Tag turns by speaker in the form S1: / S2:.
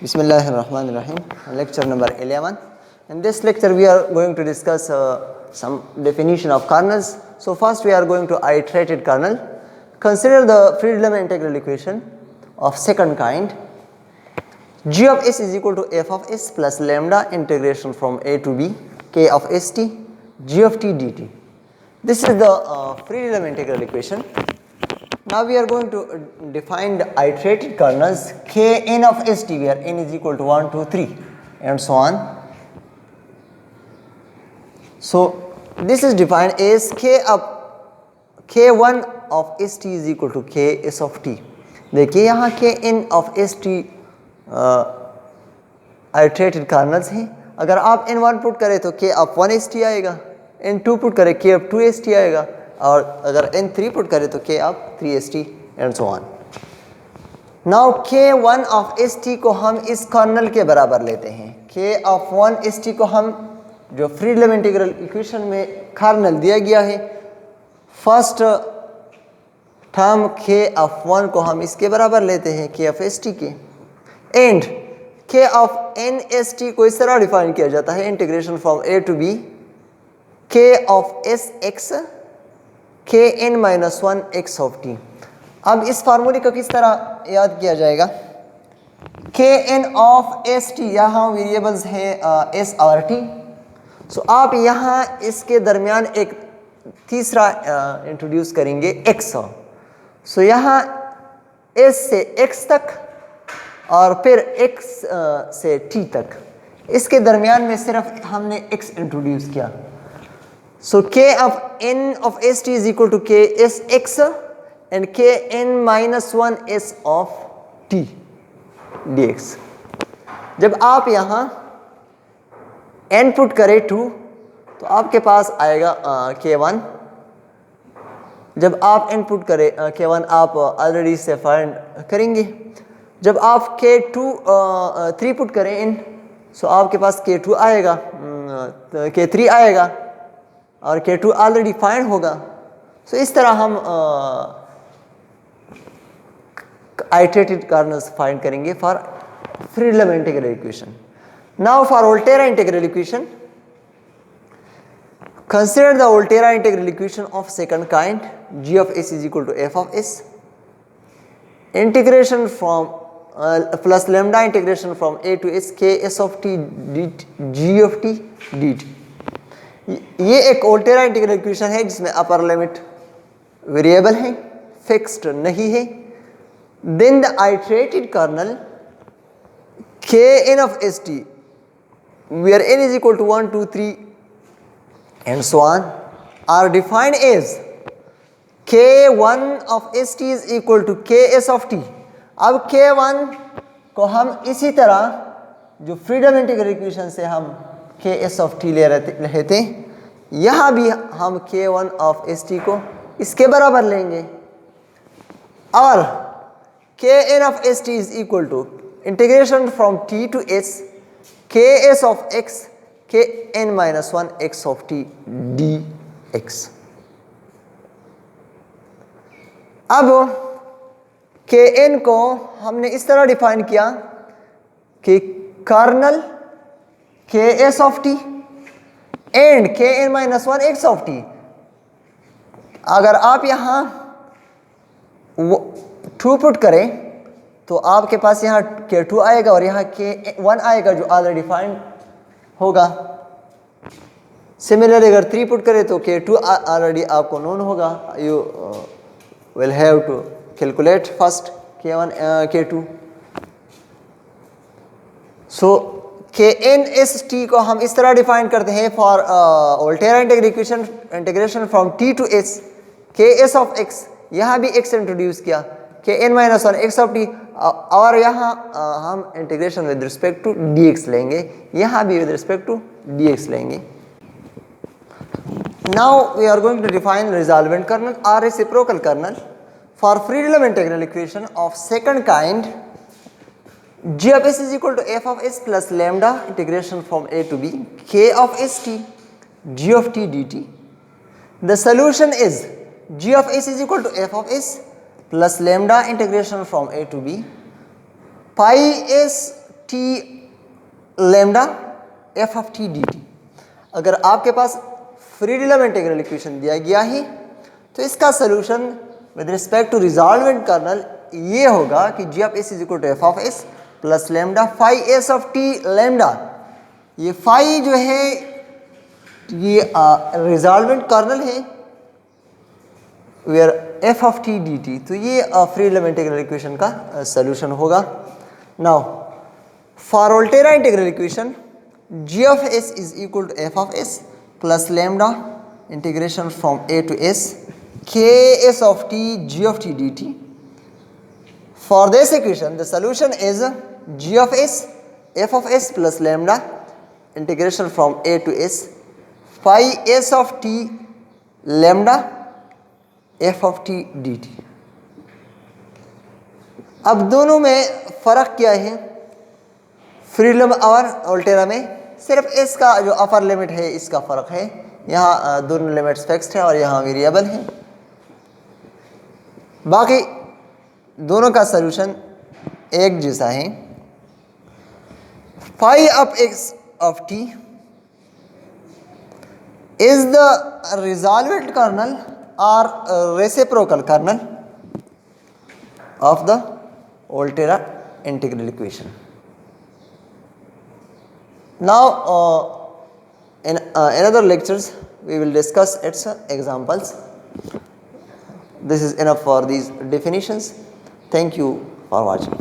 S1: Bismillahirrahmanirrahim. Lecture number 11. In this lecture we are going to discuss some definition of kernels. So first we are going to iterated kernel. Consider the free-element integral equation of second kind. G of s is equal to f of s plus lambda integration from a to b k of st g of t dt. This is the free-element integral equation. Now we are going to define the iterated kernels kn of st, where n is equal to 1, 2, 3 and so on. So this is defined as k1 of st is equal to ks of t. देखिए यहाँ kn of st iterated kernels हैं. अगर आप n1 put करें तो k of 1 st आएगा, n2 put करें k of 2 st आएगा, और अगर n3 पुट करें तो k of 3 st and so on. Now k1 of st को हम इस कर्नल के बराबर लेते हैं. k of 1 st को हम जो फ्री एलिमेंट इंटीग्रल इक्वेशन में कर्नल दिया गया है, फर्स्ट टर्म k of 1 को हम इसके बराबर लेते हैं k of st के, and k of n st को इस तरह डिफाइन किया जाता है integration from a to b k of sx kn minus 1 x of t. अब इस फार्मूले को किस तरह याद किया जाएगा? kn of st, यहाँ वेरिएबल्स हैं s और t. सो आप यहाँ इसके दरमियान एक तीसरा इंट्रोड्यूस करेंगे x. सो यहाँ s से x तक और फिर x से t तक, इसके दरमियान में सिर्फ हमने x इंट्रोड्यूस किया. So k of n of st is equal to k sx and kn minus 1 s of t dx. जब आप यहाँ n पुट करें 2 तो आपके पास आएगा k1. जब आप n पुट करें k1 आप ऑलरेडी से फाइंड करेंगे. जब आप k2 3 पुट करें n, सो आपके पास k2 आएगा, k3 आएगा और k2 ऑलरेडी फाइंड होगा. सो इस तरह हम iterated kernels फाइंड करेंगे for free element integral equation. Now for Volterra integral equation, consider the Volterra integral equation of second kind. G of s is equal to f of s integration from plus lambda integration from a to s k s of t g of t dt. ये एक Volterra integral equation है जिसमें upper limit variable है, fixed नहीं है. Then the iterated kernel kn of st, where n is equal to 1, 2, 3 and so on, are defined as k1 of st is equal to ks of t. अब k1 को हम इसी तरह जो freedom integral equation से हम ks of t ले रहे थे, यहाँ भी हम k1 of st को इसके बराबर लेंगे, और kn of st is equal to integration from t to s ks of x kn minus 1 x of t dx. अब kn को हमने इस तरह डिफाइन किया कि colonel ks of t and kn minus 1 x of t. अगर आप यहाँ 2 पुट करें तो आपके पास यहाँ k2 आएगा और यहाँ k1 आएगा जो ऑलरेडी फाइंड होगा. सिमिलरली अगर 3 पुट करें तो k2 ऑलरेडी आपको नोन होगा. You will have to calculate first k1 k2. So kn st को हम इस तरह डिफाइन करते हैं for Volterra integration from t to s ks of x, यहाँ भी x इंट्रोड्यूस किया, kn minus 1 x of t, और यहाँ हम integration with respect to dx लेंगे, यहाँ भी विद रिस्पेक्ट टू dx लेंगे. Now we are going to define resolvent kernel और reciprocal kernel for free element integral equation of second kind. G of s is equal to f of s plus lambda integration from a to b k of st g of t dt. The solution is G of s is equal to f of s plus lambda integration from a to b pi s T lambda f of t d T. अगर आपके पास freedom integral equation दिया गया है तो इसका solution with respect to resolvent kernel ये होगा कि G of s is equal to f of s plus lambda phi s of t lambda. ये फाई जो है ये रिजॉल्वेंट कर्नल है where f of t d t, तो ये फ्रीडम इंटीग्रल इक्वेशन का सोल्यूशन होगा। Now for Volterra integral equation G of s is equal to f of s plus lambda integration from a to s k s of t g of t d t. For this equation the solution is g of s f of s plus lambda integration from a to s phi s of t lambda f of t d t. अब दोनों में फ़र्क क्या है? Freedom और Volterra में सिर्फ इसका जो अपर लिमिट है इसका फ़र्क है। यहाँ दोनों लिमिट्स फिक्स्ड है और यहाँ वेरिएबल है। बाकी दोनों का सलूशन एक जैसा है। Phi of x of t is the resolvent kernel or reciprocal kernel of the Volterra integral equation. Now in another lectures we will discuss its examples. This is enough for these definitions. Thank you for watching.